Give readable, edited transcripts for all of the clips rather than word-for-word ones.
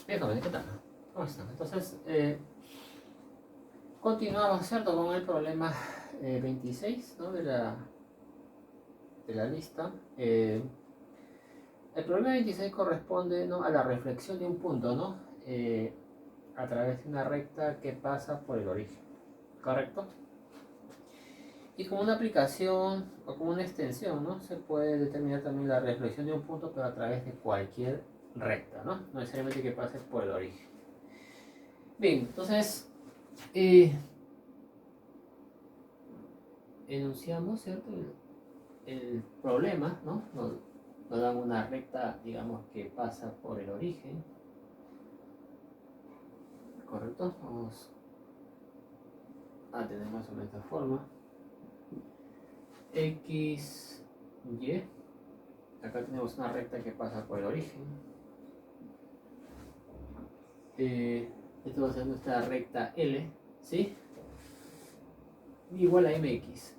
Bien, jóvenes, ¿qué tal? ¿Cómo están? Entonces, continuamos, ¿cierto? Con el problema 26, ¿no? de la lista. El problema 26 corresponde, ¿no? a la reflexión de un punto, ¿no? A través de una recta que pasa por el origen. ¿Correcto? Y como una aplicación o como una extensión, ¿no? Se puede determinar también la reflexión de un punto, pero a través de cualquier recta, ¿no? No necesariamente que pase por el origen. Bien, entonces enunciamos, ¿cierto? El problema, ¿no? Nos dan una recta, digamos, que pasa por el origen. ¿Correcto? Vamos a tener más o menos esta forma. X, Y. Acá tenemos una recta que pasa por el origen. Esto va a ser nuestra recta L, ¿sí? Igual a MX.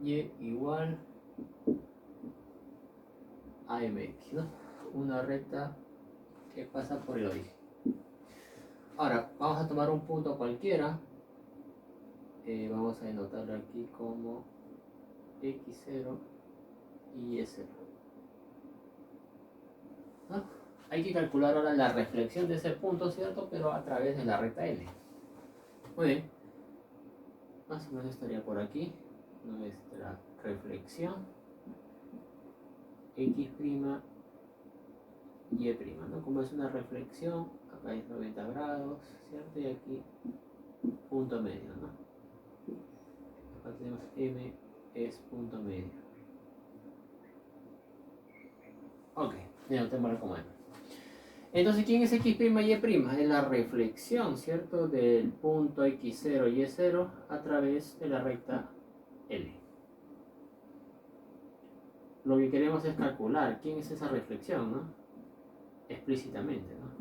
Y igual a MX, ¿no? Una recta que pasa por el origen. Ahora, vamos a tomar un punto cualquiera. Vamos a denotarlo aquí como X0 y Y0. ¿No? Hay que calcular ahora la reflexión de ese punto, ¿cierto? Pero a través de la recta L. Muy bien. Más o menos estaría por aquí nuestra reflexión. X', Y', ¿no? Como es una reflexión, acá es 90 grados, ¿cierto? Y aquí punto medio, ¿no? Acá tenemos M es punto medio. Ok, denotémoslo como M. Entonces, ¿quién es X', Y'? Es la reflexión, ¿cierto? Del punto X0 y Y0 a través de la recta L. Lo que queremos es calcular quién es esa reflexión, ¿no? Explícitamente, ¿no?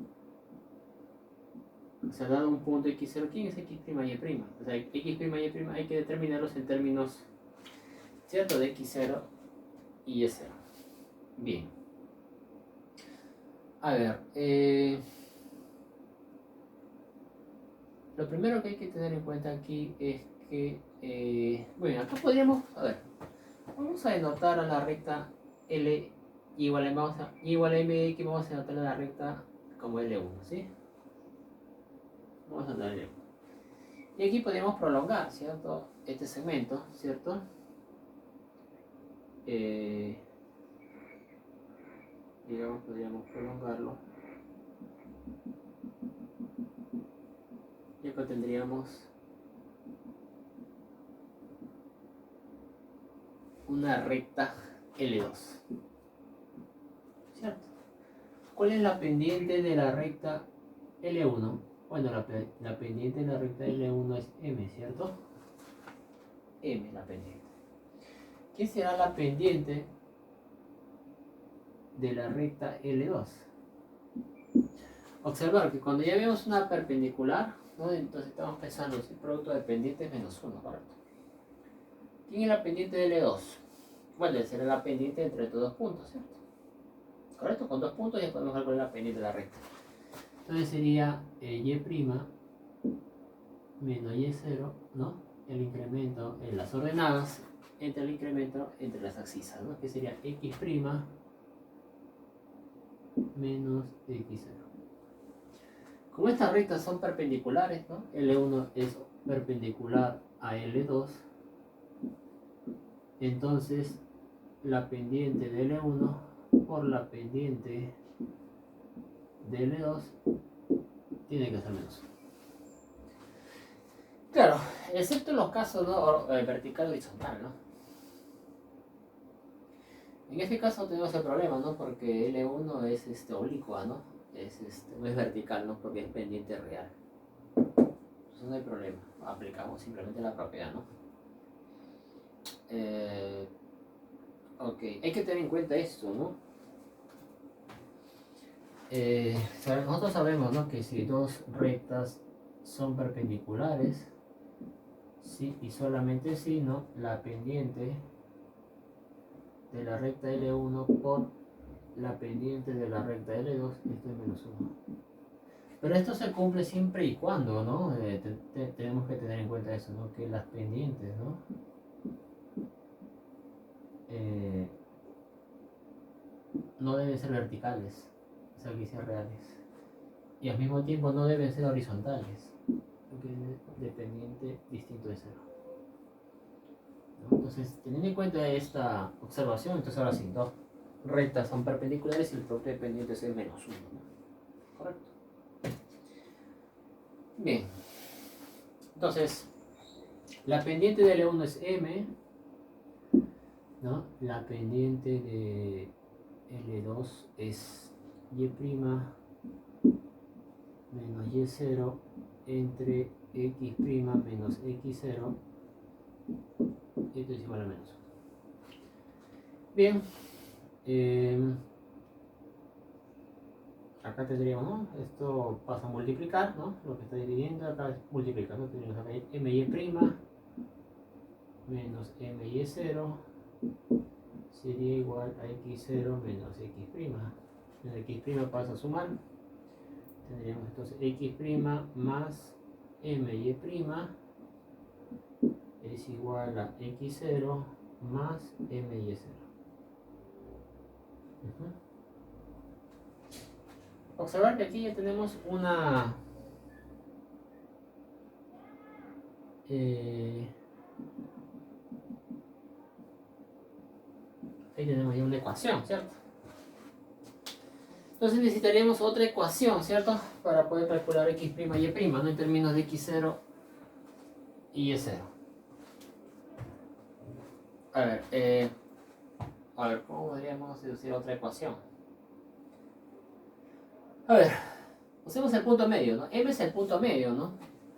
O sea, dado un punto X0, ¿quién es X', Y'? O sea, X', Y' hay que determinarlos en términos, ¿cierto? De X0 y Y0. Bien. A ver, lo primero que hay que tener en cuenta aquí es que, bueno, acá podríamos, a ver, vamos a denotar a la recta L igual a MX, vamos a denotar a la recta como L1, ¿sí? Vamos a denotar L1. Y aquí podríamos prolongar, ¿cierto? Este segmento, ¿cierto? Digamos, podríamos prolongarlo. Y acá tendríamos una recta L2, ¿cierto? ¿Cuál es la pendiente de la recta L1? Bueno, la pendiente de la recta L1 es M, ¿cierto? M es la pendiente. ¿Qué será la pendiente de la recta L2? Observar que cuando ya vemos una perpendicular, ¿no? Entonces estamos pensando si el producto de pendientes menos 1, ¿correcto? ¿Quién es la pendiente de L2? Bueno, será la pendiente entre estos dos puntos, ¿cierto? ¿Correcto? Con dos puntos ya podemos calcular la pendiente de la recta. Entonces sería Y' menos Y0, ¿no? El incremento en las ordenadas entre el incremento entre las abscisas, ¿no? Que sería X' menos X0. Como estas rectas son perpendiculares, ¿no? L1 es perpendicular a L2, entonces la pendiente de L1 por la pendiente de L2 tiene que ser menos. Claro, excepto en los casos, ¿no? Vertical o horizontal, ¿no? En este caso no tenemos el problema, ¿no? Porque L1 es oblicua, ¿no? No es vertical, ¿no? Porque es pendiente real. Entonces no hay problema. Aplicamos simplemente la propiedad, ¿no? Ok, hay que tener en cuenta esto, ¿no? Nosotros sabemos, ¿no? Que si dos rectas son perpendiculares, sí, y solamente si, ¿no? La pendiente de la recta L1 por la pendiente de la recta L2, esto es menos 1. Pero esto se cumple siempre y cuando, ¿no? Tenemos que tener en cuenta eso, ¿no? Que las pendientes, ¿no? No deben ser verticales, o sea, que sean reales. Y al mismo tiempo no deben ser horizontales, porque es dependiente distinto de cero, ¿no? Entonces, teniendo en cuenta esta observación, entonces ahora sí, dos rectas son perpendiculares y el producto de pendientes es menos 1, ¿no? Correcto. Bien, entonces la pendiente de L1 es M, ¿no? La pendiente de L2 es Y' menos Y0 entre X' menos X0, y esto es igual a menos 1. Bien, acá tendríamos, ¿no? Esto pasa a multiplicar, ¿no? Lo que está dividiendo acá es multiplicar, ¿no? Tenemos acá MY' menos MY0 sería igual a X0 menos X'. El X' pasa a sumar. Tendríamos entonces X' más MY' es igual a X0 más MY0. Observar que aquí ya tenemos una ahí tenemos ya una ecuación, ¿cierto? Entonces necesitaríamos otra ecuación, ¿cierto? Para poder calcular X' y Y', ¿no? En términos de X0 y Y0. A ver, ¿cómo podríamos deducir otra ecuación? A ver, usemos el punto medio, ¿no? M es el punto medio, ¿no?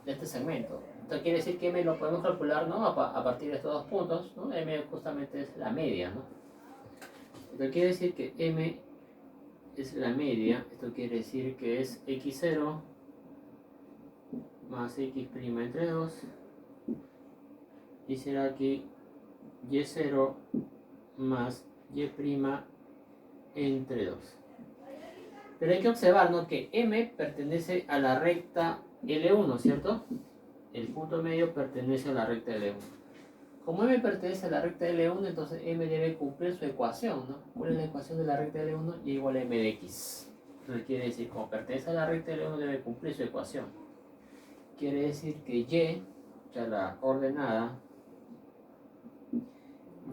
De este segmento. Esto quiere decir que M lo podemos calcular, ¿no? A partir de estos dos puntos, ¿no? M justamente es la media, ¿no? Esto quiere decir que M es la media. Esto quiere decir que es X0 más X' entre 2. Y será aquí Y0 más Y' entre 2. Pero hay que observar, ¿no? Que M pertenece a la recta L1, ¿cierto? El punto medio pertenece a la recta L1. Como M pertenece a la recta L1, entonces M debe cumplir su ecuación, ¿no? ¿Cuál es la ecuación de la recta L1? Y igual a M de X. Entonces quiere decir, como pertenece a la recta L1, debe cumplir su ecuación. Quiere decir que Y, o sea, la ordenada,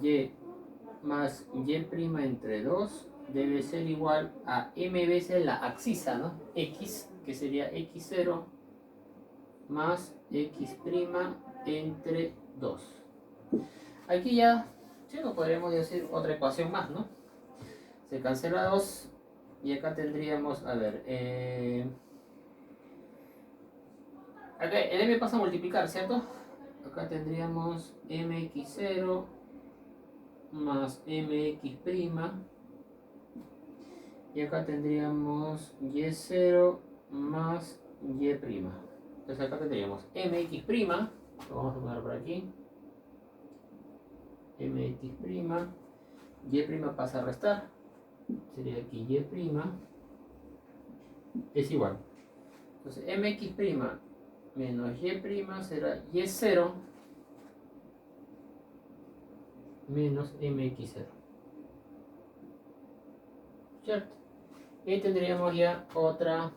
Y más Y' entre 2 debe ser igual a M veces la axisa, ¿no? X, que sería X0 más X' entre 2. Aquí ya, sí, no podríamos decir otra ecuación más, ¿no? Se cancela 2 y acá tendríamos, a ver, acá el M pasa a multiplicar, ¿cierto? Acá tendríamos mx0 más mx'. Y acá tendríamos y0 más y'. Entonces acá tendríamos mx', lo vamos a poner por aquí, mx', y' pasa a restar, sería aquí y' es igual. Entonces mx' menos y' será y0 menos mx0. ¿Cierto? Y tendríamos ya otra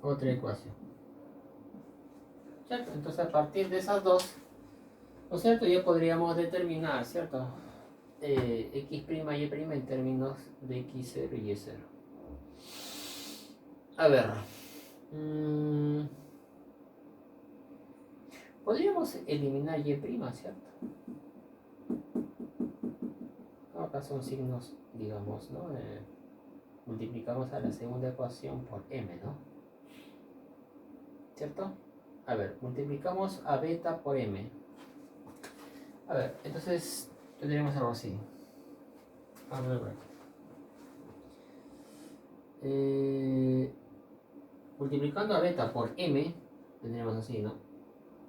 ecuación. ¿Cierto? Entonces a partir de esas dos, ¿no es cierto? Ya podríamos determinar, ¿cierto? X' y Y' en términos de X0 y Y0. A ver. Podríamos eliminar Y', ¿cierto? Acá son signos, digamos, ¿no? Multiplicamos a la segunda ecuación por M, ¿no? ¿Cierto? A ver, multiplicamos a beta por M. A ver, entonces tendríamos algo así. A ver, multiplicando a beta por M, tendríamos así, ¿no?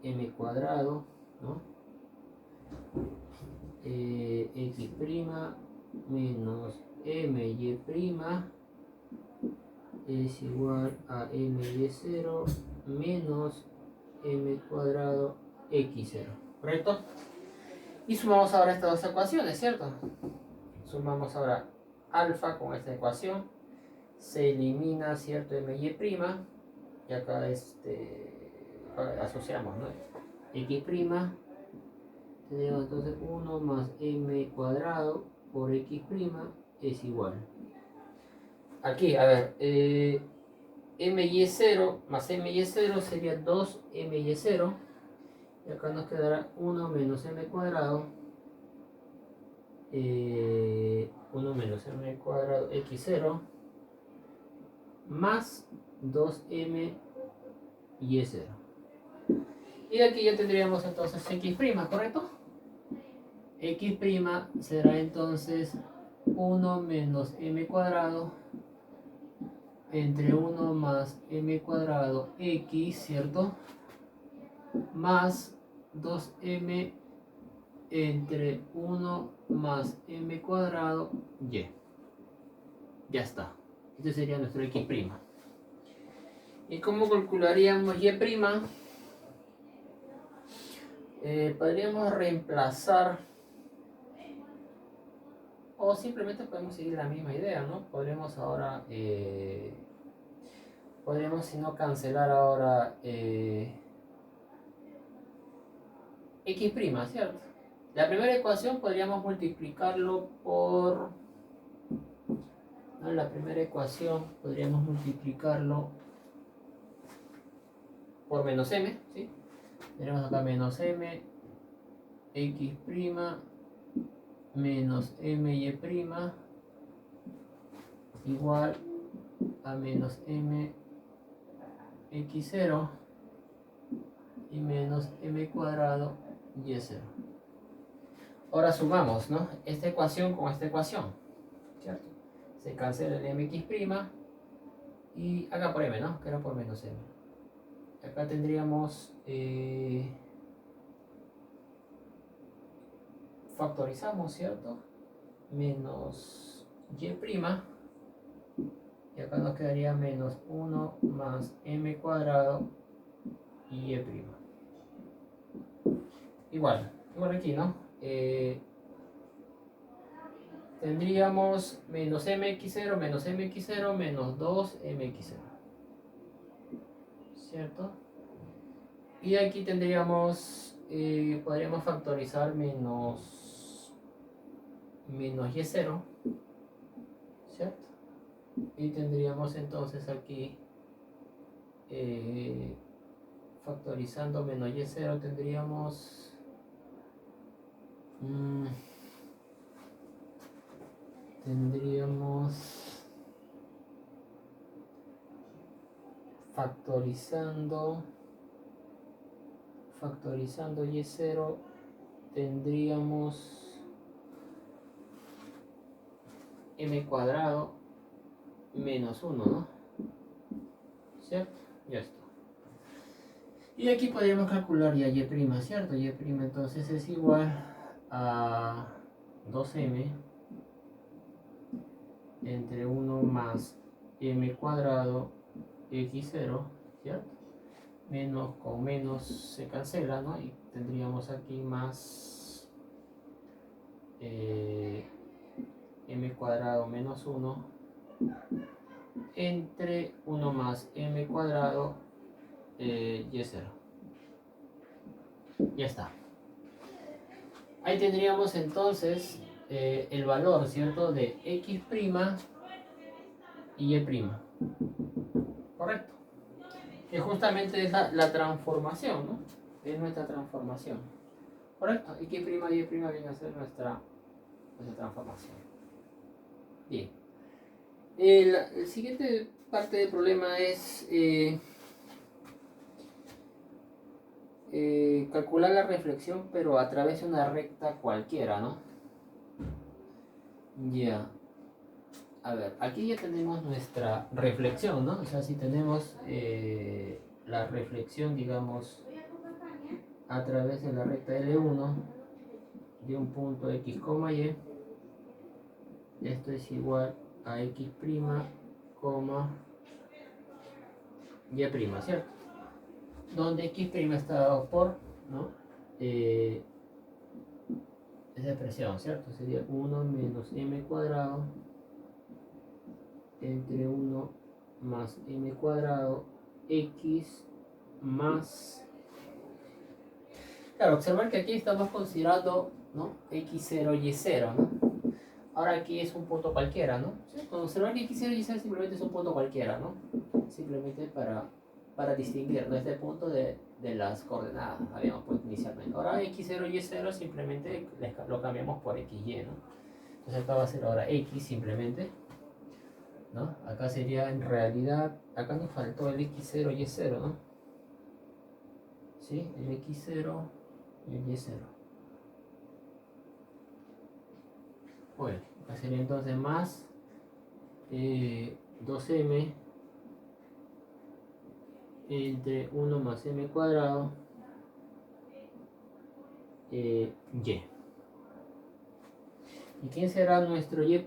M cuadrado, ¿no? X' menos MY' es igual a my0 menos m cuadrado x0, ¿correcto? Y sumamos ahora estas dos ecuaciones, ¿cierto? Sumamos ahora alfa con esta ecuación, se elimina, ¿cierto? My', y acá asociamos, ¿no? X', tenemos entonces 1 más m cuadrado por x' es igual. Aquí, a ver, my0 más my0 sería 2my0, y acá nos quedará 1 menos m cuadrado, 1 menos m cuadrado x0 más 2m y 0. Y aquí ya tendríamos entonces x', ¿correcto? X' será entonces 1 menos m cuadrado entre 1 más m cuadrado x, ¿cierto? Más 2m entre 1 más m cuadrado y. Ya está. Este sería nuestro x'. ¿Y cómo calcularíamos y'? Podríamos reemplazar, o simplemente podemos seguir la misma idea, ¿no? Podríamos ahora, podríamos si no cancelar ahora x', ¿cierto? La primera ecuación podríamos multiplicarlo por, ¿no? La primera ecuación podríamos multiplicarlo por menos m, ¿sí? Tenemos acá menos m x' menos my' igual a menos m x0 y menos m cuadrado y0. Ahora sumamos, ¿no? Esta ecuación con esta ecuación, ¿cierto? Se cancela el mx' y acá por m, ¿no? Que era por menos m. Acá tendríamos, factorizamos, ¿cierto? Menos y', y acá nos quedaría menos 1 más m cuadrado y y'. Igual aquí, ¿no? Tendríamos menos mx0 menos mx0 menos 2mx0, ¿cierto? Y aquí tendríamos, podríamos factorizar menos y0, ¿cierto? Y tendríamos entonces aquí, factorizando menos y0, tendríamos factorizando y0, tendríamos m cuadrado menos 1, ¿no? ¿Cierto? Ya está. Y aquí podríamos calcular ya y', ¿cierto? Y' entonces es igual a 2m entre 1 más m cuadrado x0, ¿cierto? Menos con menos se cancela, ¿no? Y tendríamos aquí más m cuadrado menos 1 entre 1 más m cuadrado y0. Ya está. Ahí tendríamos entonces el valor, ¿cierto? De x' y y'. Correcto. Que justamente es la transformación, ¿no? Es nuestra transformación. Correcto. X' y y' viene a ser nuestra transformación. Bien. La siguiente parte del problema es calcular la reflexión, pero a través de una recta cualquiera, ¿no? Ya. A ver, aquí ya tenemos nuestra reflexión, ¿no? O sea, si tenemos la reflexión, digamos, a través de la recta L1 de un punto x, y, esto es igual a x', y', ¿cierto? Donde x' está dado por, ¿no? Esa expresión, ¿cierto? Sería 1 menos m cuadrado entre 1 más m cuadrado x más... Claro, observar que aquí estamos considerando, ¿no? x0 y y0, ¿no? Ahora aquí es un punto cualquiera, ¿no? ¿Sí? Observar que x0 y y0 simplemente es un punto cualquiera, ¿no? Simplemente para distinguir, ¿no? Este punto de las coordenadas habíamos puesto inicialmente. Ahora x0 y y0 simplemente lo cambiamos por xy, ¿no? Entonces acá va a ser ahora x simplemente, ¿no? Acá sería en realidad, acá nos faltó el x0 y y0, ¿no? ¿Sí? El x0 y el y0. Bueno, acá sería entonces más 2m entre 1 más m cuadrado y. ¿Y quién será nuestro y'?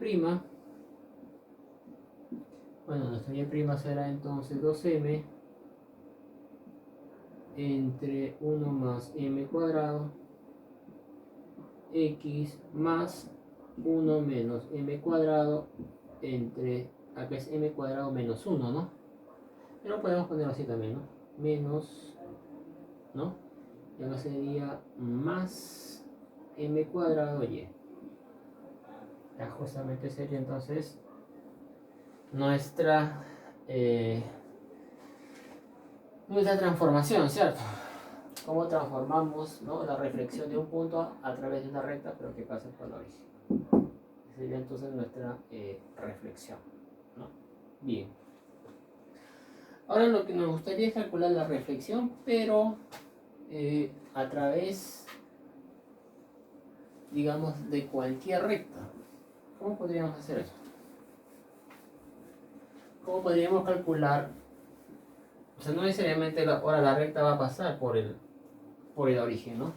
Bueno, nuestro y' será entonces 2m entre 1 más m cuadrado x más 1 menos m cuadrado entre, acá es m cuadrado menos 1, ¿no? Pero podemos ponerlo así también, ¿no? Menos, ¿no? Y acá sería más m cuadrado y. Ya justamente sería entonces nuestra transformación, ¿cierto? Cómo transformamos, ¿no? La reflexión de un punto a través de una recta, pero que pasa por el origen. Sería entonces nuestra reflexión, ¿no? Bien. Ahora lo que nos gustaría es calcular la reflexión, pero a través, digamos, de cualquier recta. ¿Cómo podríamos hacer eso? ¿Cómo podríamos calcular? O sea, no necesariamente ahora la recta va a pasar por el origen, ¿no?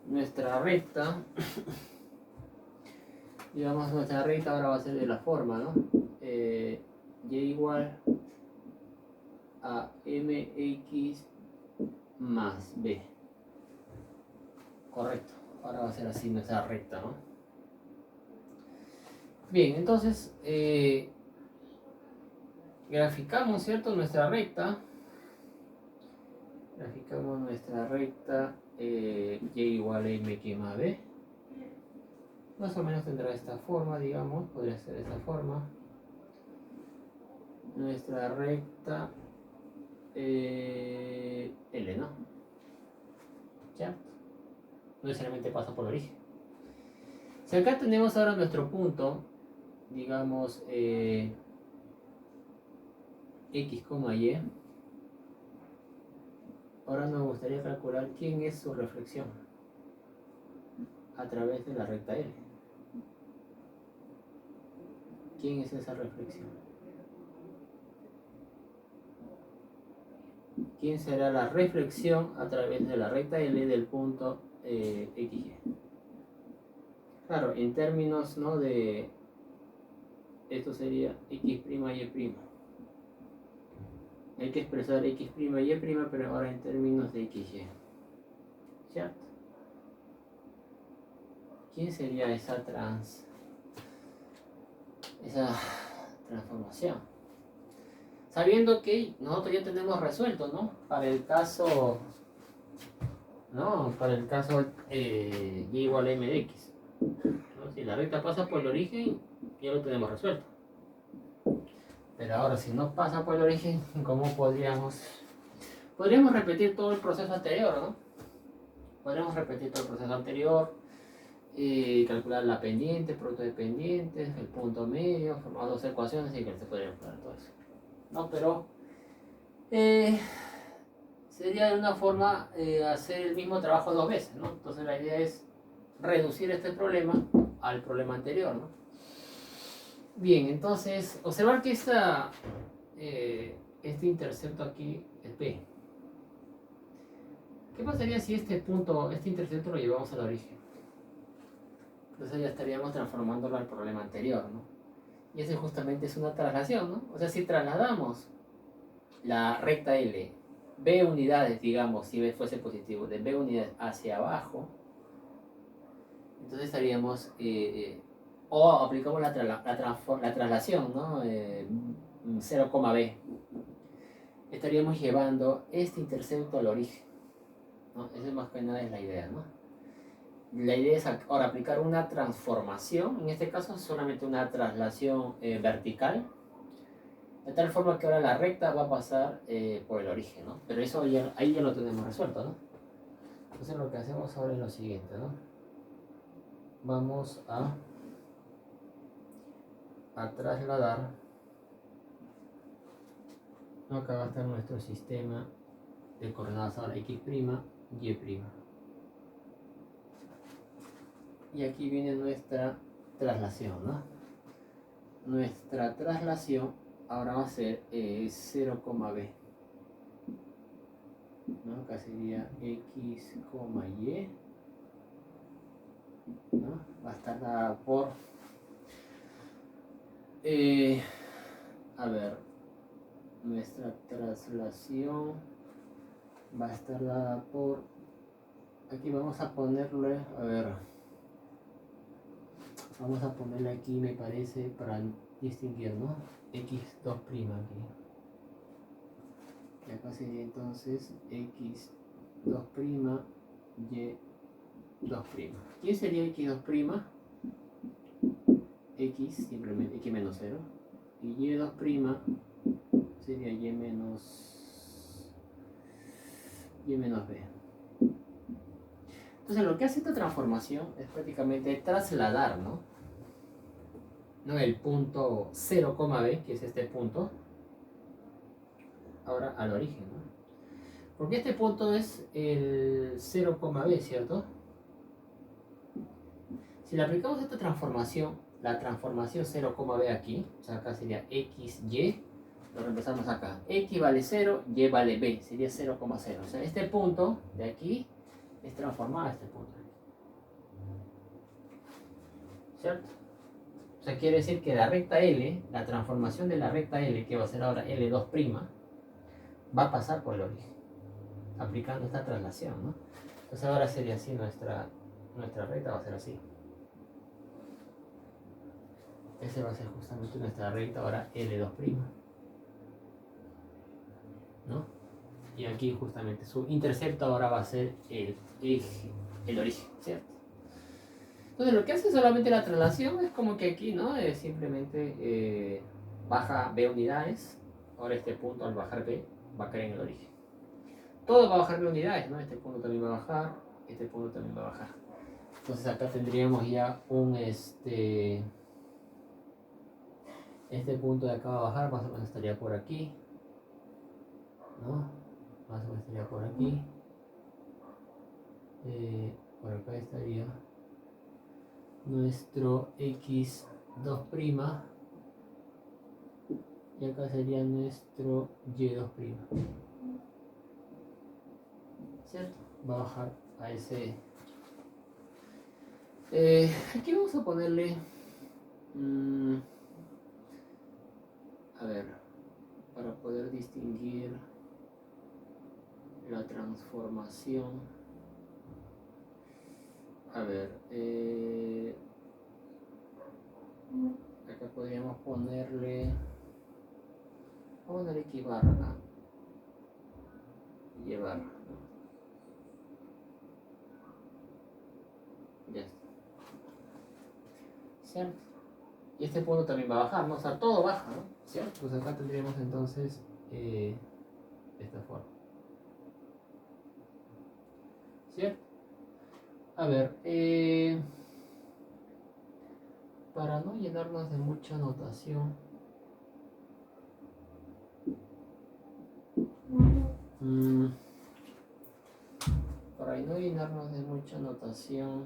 Nuestra recta, digamos, nuestra recta ahora va a ser de la forma, ¿no? Y igual a mx más b. Correcto. Ahora va a ser así nuestra recta, ¿no? Bien, entonces graficamos, ¿cierto? Nuestra recta. Graficamos nuestra recta y igual a mx más b. Más o menos tendrá esta forma, digamos. Podría ser de esta forma. Nuestra recta L, ¿no? ¿Ya? No necesariamente pasa por el origen. Si acá tenemos ahora nuestro punto, digamos x, y, ahora nos gustaría calcular quién es su reflexión a través de la recta L. ¿Quién es esa reflexión? ¿Quién será la reflexión a través de la recta L del punto XY? Claro, en términos, ¿no? De esto sería x', y'. Hay que expresar x', y', pero ahora en términos de xy. ¿Cierto? ¿Quién sería esa transformación? Sabiendo que nosotros ya tenemos resuelto, ¿no? Para el caso, ¿no? Para el caso y igual a m de x, ¿no? Si la recta pasa por el origen, ya lo tenemos resuelto. Pero ahora, si no pasa por el origen, ¿cómo podríamos repetir todo el proceso anterior, ¿no? Podríamos repetir todo el proceso anterior, calcular la pendiente, el producto de pendientes, el punto medio, formar dos ecuaciones y que se podría calcular todo eso, ¿no? Pero sería de una forma hacer el mismo trabajo dos veces, ¿no? Entonces la idea es reducir este problema al problema anterior, ¿no? Bien, entonces observar que este intercepto aquí es P. ¿Qué pasaría si este intercepto lo llevamos al origen? Entonces ya estaríamos transformándolo al problema anterior, ¿no? Y ese justamente es una traslación, ¿no? O sea, si trasladamos la recta L, B unidades, digamos, si B fuese positivo, de B unidades hacia abajo, entonces estaríamos, o aplicamos la traslación, ¿no? 0, B. Estaríamos llevando este intercepto al origen, ¿no? Esa es más que nada es la idea, ¿no? La idea es ahora aplicar una transformación, en este caso solamente una traslación vertical, de tal forma que ahora la recta va a pasar por el origen, ¿no? Pero eso ya, ahí ya lo tenemos resuelto, ¿no? Entonces lo que hacemos ahora es lo siguiente, ¿no? Vamos a trasladar, ¿no? Acá va a estar nuestro sistema de coordenadas ahora x', y'. Y aquí viene nuestra traslación, ¿no? Nuestra traslación ahora va a ser 0, B. ¿No? Acá sería x, y. ¿No? Va a estar dada por... a ver, nuestra traslación va a estar dada por... Aquí vamos a ponerle, a ver, vamos a ponerle aquí, me parece, para distinguir, ¿no? x2' aquí. Y acá sería entonces x2', y2'. ¿Quién sería x2'? X, simplemente x menos 0. Y y2' sería y menos b. Entonces lo que hace esta transformación es prácticamente trasladar, ¿no? El punto 0, b, que es este punto, ahora al origen, ¿no? Porque este punto es el 0, b, ¿cierto? Si le aplicamos esta transformación, la transformación 0, b aquí, o sea, acá sería x, y, lo reemplazamos acá. X vale 0, y vale b, sería 0,0. O sea, este punto de aquí es transformado a este punto. ¿Cierto? O sea, quiere decir que la recta L, la transformación de la recta L, que va a ser ahora L2', va a pasar por el origen, aplicando esta traslación, ¿no? Entonces ahora sería así, nuestra recta va a ser así. Ese va a ser justamente nuestra recta ahora L2', ¿no? Y aquí justamente su intercepto ahora va a ser el origen, ¿cierto? Entonces lo que hace solamente la traslación es como que aquí, ¿no? Es simplemente baja B unidades. Ahora este punto al bajar B va a caer en el origen. Todo va a bajar B unidades, ¿no? Este punto también va a bajar, este punto también va a bajar. Entonces acá tendríamos ya un este punto de acá va a bajar, más o menos estaría por aquí, ¿no? Más o menos estaría por aquí. Por acá estaría nuestro x2', y acá sería nuestro y2', ¿cierto? Va a bajar a ese... aquí vamos a ponerle... a ver, para poder distinguir la transformación. A ver, acá podríamos ponerle... Vamos a poner x barra acá. Y barra, ¿no? Ya está. ¿Cierto? Y este punto también va a bajar, ¿no? O sea, todo baja, ¿no? ¿Cierto? Pues acá tendríamos entonces esta forma. ¿Cierto? A ver, para no llenarnos de mucha notación, para no llenarnos de mucha notación,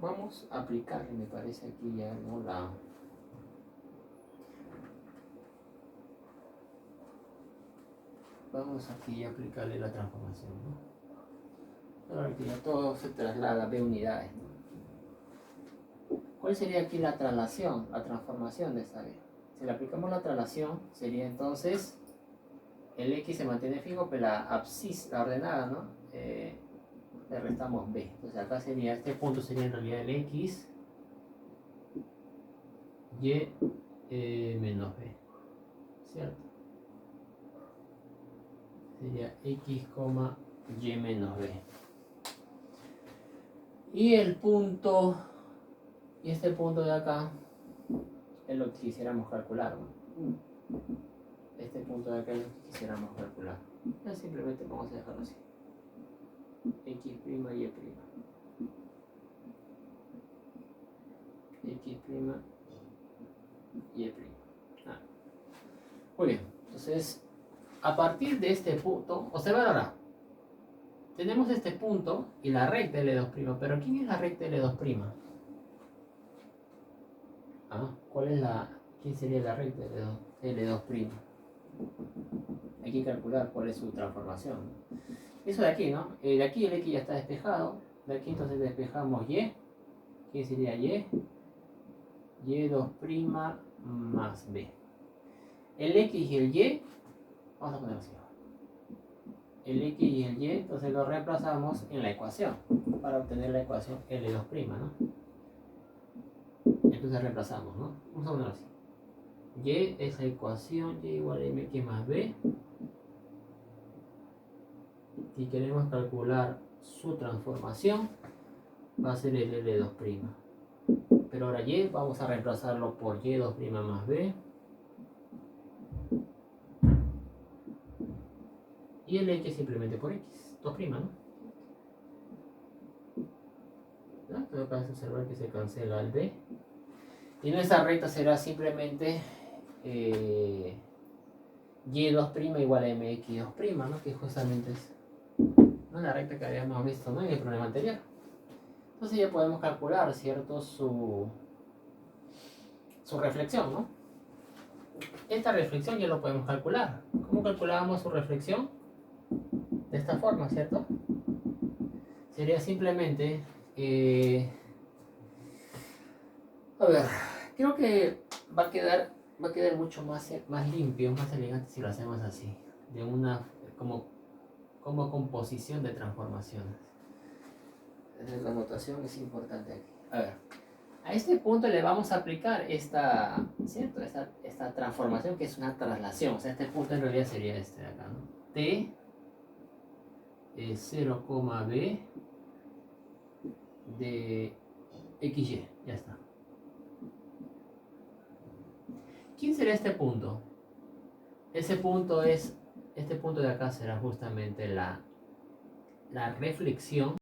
vamos a aplicarle, me parece aquí ya, ¿no? Vamos aquí a aplicarle la transformación, ¿no? Ahora que ya todo se traslada a B unidades, ¿no? ¿Cuál sería aquí la traslación, la transformación de esta B? Si le aplicamos la traslación, sería entonces el X se mantiene fijo, pero la abscisa, la ordenada, ¿no? Le restamos B. Entonces acá sería, este punto sería en realidad el X, Y menos B, ¿cierto? Sería X, Y menos B. Y el punto, y este punto de acá, es lo que quisiéramos calcular, ¿no? Este punto de acá es lo que quisiéramos calcular. Ya simplemente vamos a dejarlo así. X', Y'. X', Y'. Ah. Muy bien, entonces a partir de este punto, observen ahora, tenemos este punto y la recta L2', pero ¿quién es la recta L2'? ¿Quién sería la recta L2'? Hay que calcular cuál es su transformación. Eso de aquí, ¿no? De aquí el X ya está despejado, de aquí entonces despejamos Y. ¿Quién sería Y? Y2' más B. El X y el Y, vamos a ponerlo así. El X y el Y, entonces lo reemplazamos en la ecuación para obtener la ecuación L2', ¿no? Entonces reemplazamos, ¿no? Vamos a ponerlo así. Y es la ecuación Y igual a MX más B. Y queremos calcular su transformación, va a ser el L2'. Pero ahora Y vamos a reemplazarlo por Y2' más B. Y el X simplemente por X, 2', ¿no? En todo caso, observar que se cancela el B. Y nuestra recta será simplemente Y2' igual a MX2', ¿no? Que justamente es, ¿no?, la recta que habíamos visto, ¿no?, en el problema anterior. Entonces ya podemos calcular, ¿cierto?, su reflexión, ¿no? Esta reflexión ya lo podemos calcular. ¿Cómo calculábamos su reflexión? De esta forma, ¿cierto? Sería simplemente... a ver, creo que va a quedar mucho más limpio, más elegante si lo hacemos así. De una... como composición de transformaciones. La notación es importante aquí. A ver, a este punto le vamos a aplicar esta transformación, que es una traslación. O sea, este punto en realidad sería este de acá, ¿no? T 0, B de XY. Ya está. ¿Quién será este punto? Este punto de acá será justamente la reflexión